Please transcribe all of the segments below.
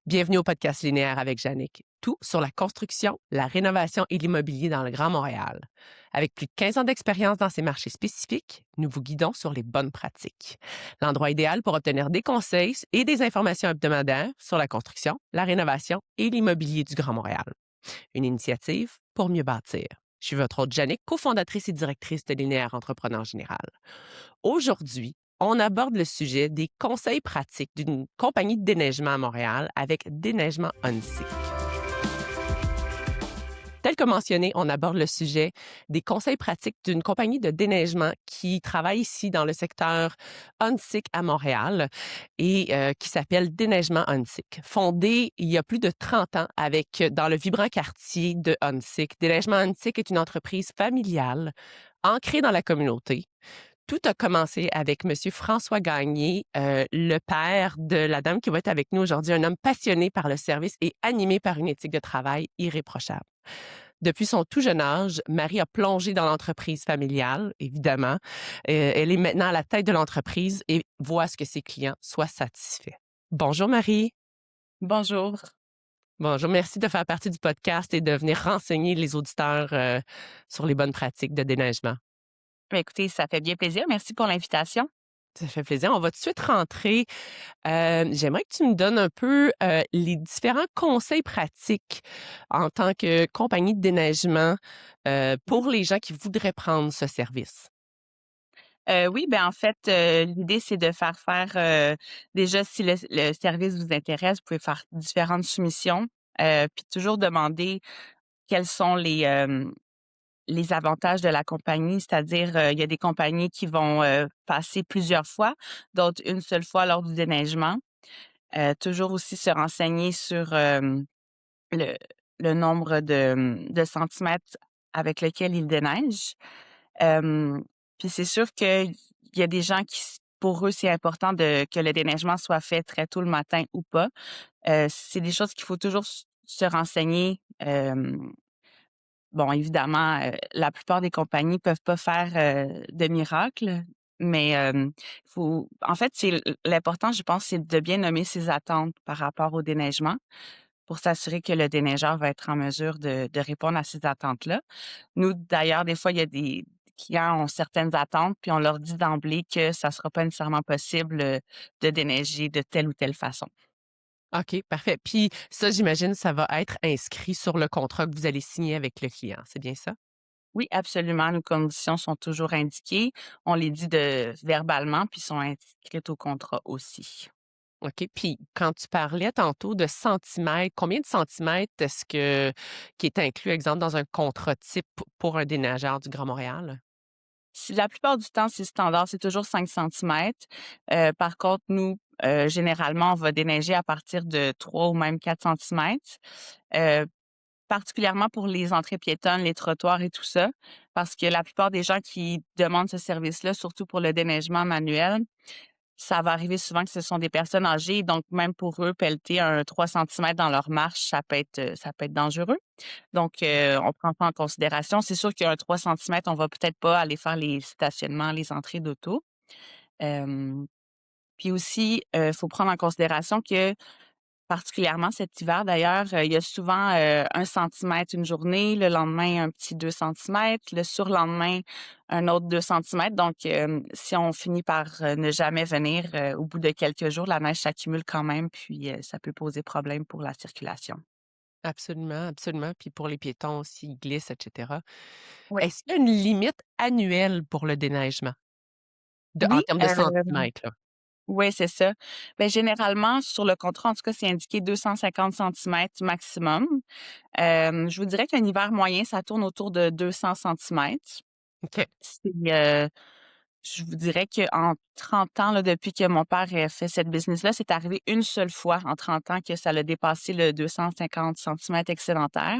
Bienvenue au podcast linéaire avec Jannick. Tout sur la construction, la rénovation et l'immobilier dans le Grand Montréal. Avec plus de 15 ans d'expérience dans ces marchés spécifiques, nous vous guidons sur les bonnes pratiques. L'endroit idéal pour obtenir des conseils et des informations hebdomadaires sur la construction, la rénovation et l'immobilier du Grand Montréal. Une initiative pour mieux bâtir. Je suis votre hôte Jannick, cofondatrice et directrice de Linéaire Entrepreneur Général. Aujourd'hui, on aborde le sujet des conseils pratiques d'une compagnie de déneigement à Montréal avec Déneigement Onsic. Tel que mentionné, on aborde le sujet des conseils pratiques d'une compagnie de déneigement qui travaille ici dans le secteur Onsic à Montréal et qui s'appelle Déneigement Onsic. Fondée il y a plus de 30 ans dans le vibrant quartier de Onsic. Déneigement Onsic est une entreprise familiale ancrée dans la communauté. Tout a commencé avec Monsieur François Gagné, le père de la dame qui va être avec nous aujourd'hui, un homme passionné par le service et animé par une éthique de travail irréprochable. Depuis son tout jeune âge, Marie a plongé dans l'entreprise familiale, évidemment. Elle est maintenant à la tête de l'entreprise et voit à ce que ses clients soient satisfaits. Bonjour Marie. Bonjour. Bonjour, merci de faire partie du podcast et de venir renseigner les auditeurs sur les bonnes pratiques de déneigement. Écoutez, ça fait bien plaisir. Merci pour l'invitation. Ça fait plaisir. On va tout de suite rentrer. J'aimerais que tu me donnes un peu les différents conseils pratiques en tant que compagnie de déneigement Mmh. pour les gens qui voudraient prendre ce service. Oui, ben, en fait, l'idée, c'est de faire, déjà si le service vous intéresse, vous pouvez faire différentes soumissions, puis toujours demander quels sont les avantages de la compagnie. C'est-à-dire, il y a des compagnies qui vont, passer plusieurs fois, d'autres une seule fois lors du déneigement. Toujours aussi se renseigner sur, le le nombre de centimètres avec lequel ils déneigent. Hem, Puis c'est sûr qu'il y a des gens pour eux, c'est important que le déneigement soit fait très tôt le matin ou pas. C'est des choses qu'il faut toujours se renseigner. Bon, évidemment, la plupart des compagnies peuvent pas faire, de miracles, mais faut en fait, l'important, je pense, c'est de bien nommer ses attentes par rapport au déneigement pour s'assurer que le déneigeur va être en mesure de répondre à ces attentes-là. Nous, d'ailleurs, des fois, il y a des clients ont certaines attentes, puis on leur dit d'emblée que ça sera pas nécessairement possible, de déneiger de telle ou telle façon. OK, parfait. Puis ça, j'imagine, ça va être inscrit sur le contrat que vous allez signer avec le client. C'est bien ça? Oui, absolument, nos conditions sont toujours indiquées. On les dit verbalement, puis sont inscrites au contrat aussi. OK. Puis quand tu parlais tantôt de centimètres, combien de centimètres qui est inclus, exemple, dans un contrat type pour un déneigeur du Grand Montréal? Si la plupart du temps, c'est standard, c'est toujours 5 centimètres. Par contre, nous, généralement, on va déneiger à partir de 3 ou même 4 centimètres. Heu, Particulièrement pour les entrées piétonnes, les trottoirs et tout ça, parce que la plupart des gens qui demandent ce service-là, surtout pour le déneigement manuel, ça va arriver souvent que ce sont des personnes âgées, donc même pour eux, pelleter un 3 centimètres dans leur marche, ça peut être dangereux. Donc on prend ça en considération. C'est sûr qu'un 3 centimètres, on va peut-être pas aller faire les stationnements, les entrées d'auto. Hem, Puis aussi, faut prendre en considération que particulièrement cet hiver d'ailleurs, il y a souvent, 1 centimètre une journée, le lendemain un petit 2 centimètres, le surlendemain un autre 2 centimètres. Donc, si on finit par, ne jamais venir, au bout de quelques jours, la neige s'accumule quand même, puis, ça peut poser problème pour la circulation. Absolument, absolument. Puis pour les piétons aussi, ils glissent, et cetera. Oui. Est-ce qu'il y a une limite annuelle pour le déneigement? En Oui, termes de centimètres, là? ouais, c'est ça. Ben généralement, sur le contrat, en tout cas, c'est indiqué 250 centimètres maximum. Je vous dirais qu'un hiver moyen, ça tourne autour de 200 centimètres. OK. C'est, je vous dirais qu'en 30 ans, là, depuis que mon père a fait cette business-là, c'est arrivé une seule fois en 30 ans que ça l'a dépassé le 250 centimètres excédentaire.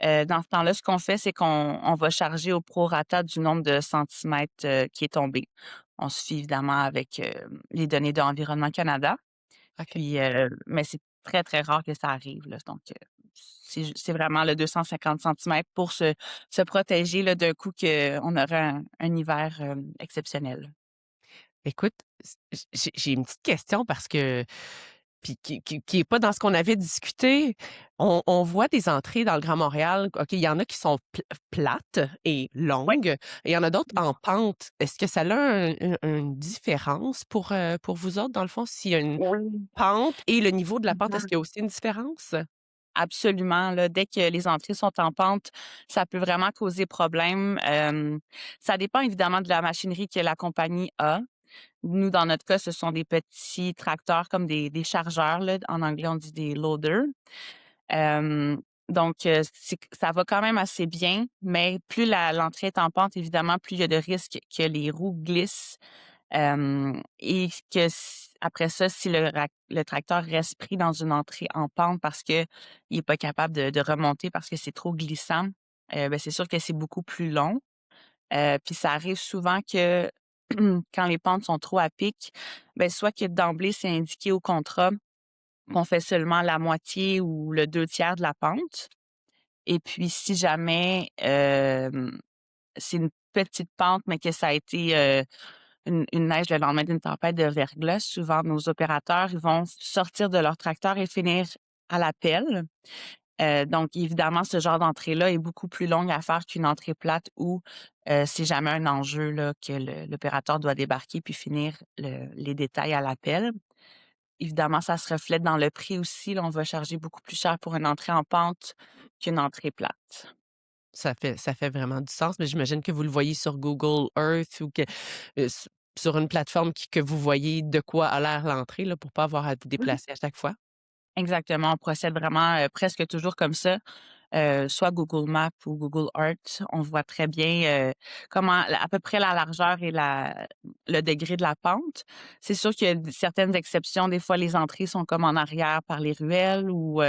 Dans ce temps-là, ce qu'on fait, c'est qu'on va charger au prorata du nombre de centimètres, qui est tombé. On se fie évidemment avec, les données d'Environnement Canada. OK. Puis, mais c'est très, très rare que ça arrive, là. Donc, c'est vraiment le 250 centimètres pour se protéger, là, d'un coup qu'on aurait un hiver, exceptionnel. Écoute, j'ai une petite question parce que puis qui est pas dans ce qu'on avait discuté. On voit des entrées dans le Grand Montréal. OK, il y en a qui sont plates et Oui. longues, et il y en a d'autres en pente. Est-ce que ça a une différence pour vous autres, dans le fond, s'il y a une Oui. pente et le niveau de la pente, est-ce Mhm. qu'il y a aussi une différence? Absolument, là, dès que les entrées sont en pente, ça peut vraiment causer problème. Ça dépend évidemment de la machinerie que la compagnie a. Nous, dans notre cas, ce sont des petits tracteurs comme des chargeurs, là. En anglais, on dit des loaders. Hem, donc, ça va quand même assez bien, mais plus l'entrée est en pente, évidemment, plus il y a de risques que les roues glissent. Et que après ça, si le tracteur reste pris dans une entrée en pente parce que il est pas capable de remonter parce que c'est trop glissant, ben, c'est sûr que c'est beaucoup plus long. Puis ça arrive souvent que quand les pentes sont trop à pic, ben, soit que d'emblée, c'est indiqué au contrat qu'on fait seulement la moitié ou le 2/3 de la pente. Et puis si jamais, c'est une petite pente, mais que ça a été, une neige le lendemain d'une tempête de verglas, souvent nos opérateurs, ils vont sortir de leur tracteur et finir à la pelle. Donc évidemment, ce genre d'entrée-là est beaucoup plus longue à faire qu'une entrée plate où, c'est jamais un enjeu là que l'opérateur doit débarquer puis finir les détails à la pelle. Évidemment, ça se reflète dans le prix aussi, là, on va charger beaucoup plus cher pour une entrée en pente qu'une entrée plate. Ça fait vraiment du sens, mais j'imagine que vous le voyez sur Google Earth ou que, sur une plateforme que vous voyez de quoi a l'air l'entrée, là, pour pas avoir à vous déplacer à chaque fois? Exactement, on procède vraiment, presque toujours comme ça, soit Google Maps ou Google Earth. On voit très bien, comment à peu près la largeur et le degré de la pente. C'est sûr qu'il y a certaines exceptions. Des fois, les entrées sont comme en arrière par les ruelles ou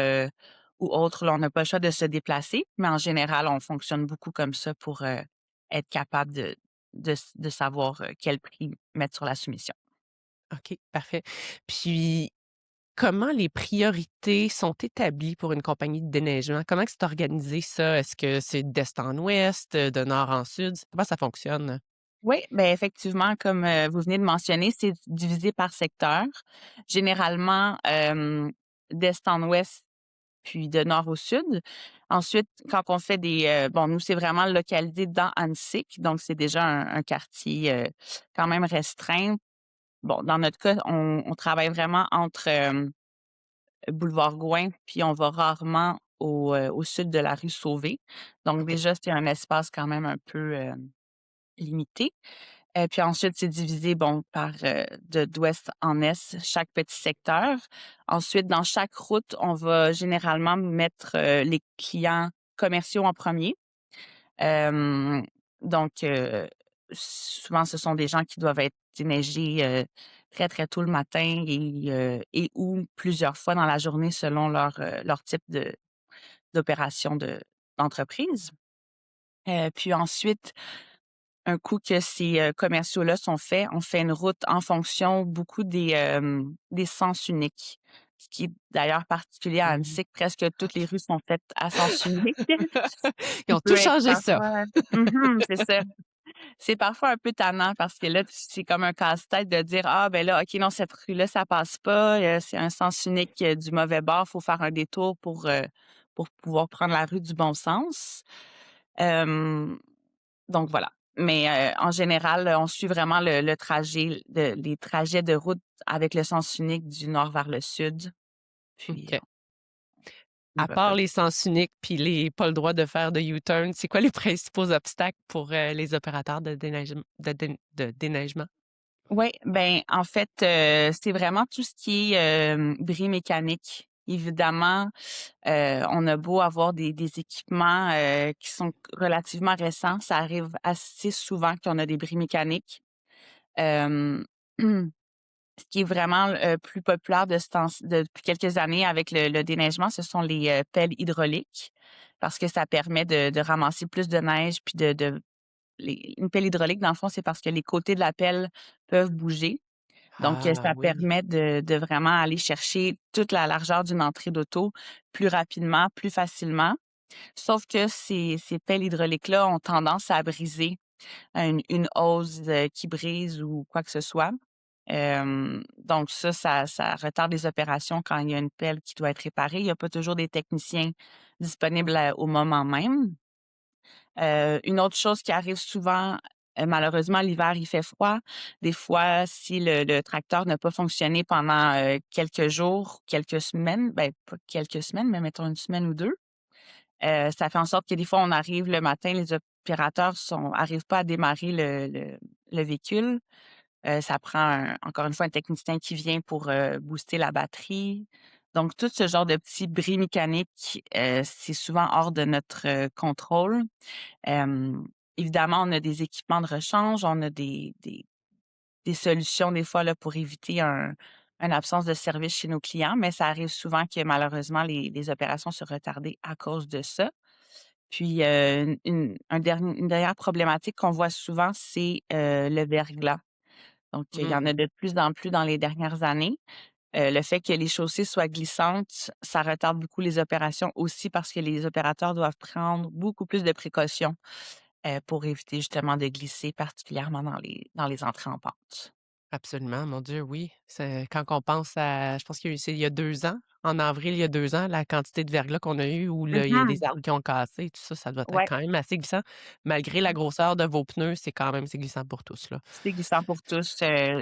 autres. Là, on n'a pas le choix de se déplacer, mais en général, on fonctionne beaucoup comme ça pour, être capable de savoir, quel prix mettre sur la soumission. OK, parfait. Puis, comment les priorités sont établies pour une compagnie de déneigement? Comment que c'est organisé ça? Est-ce que c'est d'est en ouest, de nord en sud? Comment ça fonctionne? Oui, ben effectivement, comme, vous venez de mentionner, c'est divisé par secteur. Généralement, d'est en ouest, puis de nord au sud. Ensuite, quand on fait bon, nous, c'est vraiment localisé dans Annecy, donc c'est déjà un quartier, quand même restreint. Bon, dans notre cas, on travaille vraiment entre, boulevard Gouin, puis on va rarement au sud de la rue Sauvé. Donc OK, déjà, c'est un espace quand même un peu, limité. Puis ensuite, c'est divisé, bon, par, d'ouest en est, chaque petit secteur. Ensuite, dans chaque route, on va généralement mettre, les clients commerciaux en premier. Hem, donc, souvent, ce sont des gens qui doivent être déneigés, très, très tôt le matin et ou plusieurs fois dans la journée selon leur type d'opération d'entreprise. Puis ensuite, un coup que ces, commerciaux-là sont faits, on fait une route en fonction beaucoup des sens uniques. Ce qui est d'ailleurs particulier à mmh. Annecy, presque toutes les rues sont faites à sens unique. Ce Ils qui ont tout peut être changé ça. parfois c'est ça. C'est parfois un peu tannant parce que là, c'est comme un casse-tête de dire: «Ah ben là, OK, non, cette rue-là, ça passe pas, c'est un sens unique, du mauvais bord, faut faire un détour pour pouvoir prendre la rue du bon sens». Hem donc voilà. Mais, en général, on suit vraiment le trajet les trajets de route avec le sens unique du nord vers le sud, puis OK. on À va pas part les sens uniques puis les pas le droit de faire de U-turn, c'est quoi les principaux obstacles pour, les opérateurs de déneigement? oui, ben, en fait, c'est vraiment tout ce qui est, bris mécanique. Évidemment, on a beau avoir des équipements, qui sont relativement récents, ça arrive assez souvent qu'on a des bris mécaniques. Hem Ce qui est vraiment, plus populaire de ce temps depuis quelques années avec le déneigement, ce sont les, pelles hydrauliques parce que ça permet de ramasser plus de neige puis une pelle hydraulique, dans le fond, c'est parce que les côtés de la pelle peuvent bouger. Donc, Ah ça oui. permet de vraiment aller chercher toute la largeur d'une entrée d'auto plus rapidement, plus facilement. Sauf que ces pelles hydrauliques-là ont tendance à briser, une hose, qui brise ou quoi que ce soit. Donc ça retarde les opérations quand il y a une pelle qui doit être réparée. Il y a pas toujours des techniciens disponibles au moment même. Une autre chose qui arrive souvent, malheureusement, l'hiver, il fait froid. Des fois, si le tracteur n'a pas fonctionné pendant, quelques jours, quelques semaines, ben, pas quelques semaines, mais mettons une semaine ou 2, ça fait en sorte que des fois, on arrive le matin, les opérateurs arrivent pas à démarrer le véhicule. Ça prend encore une fois un technicien qui vient pour, booster la batterie. Donc tout ce genre de petits bris mécaniques, c'est souvent hors de notre, contrôle. Hem, Évidemment, on a des équipements de rechange, on a des solutions des fois là pour éviter une absence de service chez nos clients, mais ça arrive souvent que malheureusement les opérations se retardent à cause de ça. Puis, une dernière problématique qu'on voit souvent, c'est, le verglas. Donc, il y en Mmh. a de plus en plus dans les dernières années. Le fait que les chaussées soient glissantes, ça retarde beaucoup les opérations aussi parce que les opérateurs doivent prendre beaucoup plus de précautions, pour éviter justement de glisser, particulièrement dans les entrées en pente. Absolument, mon Dieu, oui. C'est quand on pense à je pense qu'il y a eu c'est il y a 2 ans, en avril, il y a 2 ans, la quantité de verglas qu'on a eu où là, il y a des Mmh. arbres qui ont cassé, tout ça, ça doit être Ouais. quand même assez glissant. Malgré la grosseur de vos pneus, c'est glissant pour tous, là. C'est glissant pour tous.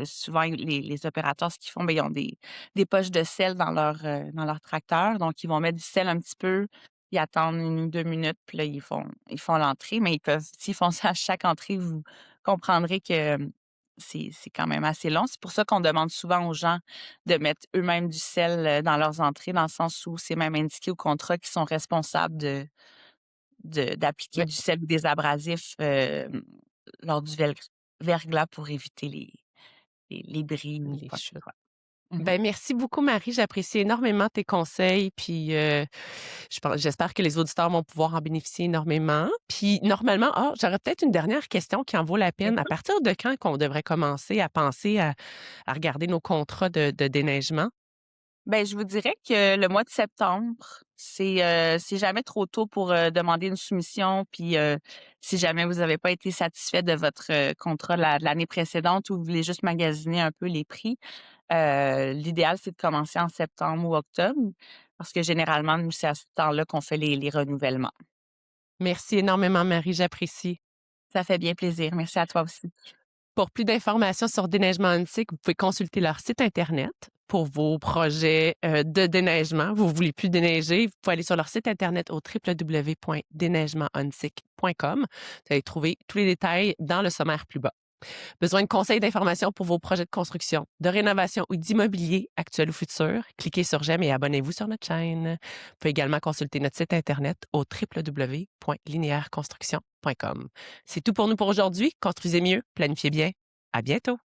Souvent, les opérateurs, ce qu'ils font, ben, ils ont des poches de sel dans leur tracteur. Donc, ils vont mettre du sel un petit peu, ils attendent 1 ou 2 minutes, puis là, ils font l'entrée. Mais s'ils font ça à chaque entrée, vous comprendrez que, c'est quand même assez long. C'est pour ça qu'on demande souvent aux gens de mettre eux-mêmes du sel, dans leurs entrées, dans le sens où c'est même indiqué au contrat qu'ils sont responsables d'appliquer Mais du sel ou des abrasifs, lors du verglas pour éviter les bris ou les quoi que ce chutes. soit. Mmh. Ben, merci beaucoup, Marie. J'apprécie énormément tes conseils. Puis, j'espère que les auditeurs vont pouvoir en bénéficier énormément. Puis, normalement, j'aurais peut-être une dernière question qui en vaut la Bien peine. À sûr. partir de quand qu'on devrait commencer à penser à regarder nos contrats de déneigement? Ben, je vous dirais que le mois de septembre, c'est jamais trop tôt pour, demander une soumission. Puis, si jamais vous n'avez pas été satisfait de votre, contrat de l'année précédente ou vous voulez juste magasiner un peu les prix, l'idéal, c'est de commencer en septembre ou octobre parce que généralement, nous, c'est à ce temps-là qu'on fait les renouvellements. Merci énormément, Marie. J'apprécie. Ça fait bien plaisir. Merci à toi aussi. Pour plus d'informations sur Déneigement Ontic, vous pouvez consulter leur site Internet pour vos projets de déneigement. Vous ne voulez plus déneiger, vous pouvez aller sur leur site Internet au www.déneigementontic.com. Vous allez trouver tous les détails dans le sommaire plus bas. Besoin de conseils d'informations pour vos projets de construction, de rénovation ou d'immobilier actuel ou futur? Cliquez sur j'aime et abonnez-vous sur notre chaîne. Vous pouvez également consulter notre site Internet au www.linéaireconstruction.com. C'est tout pour nous pour aujourd'hui. Construisez mieux, planifiez bien. À bientôt!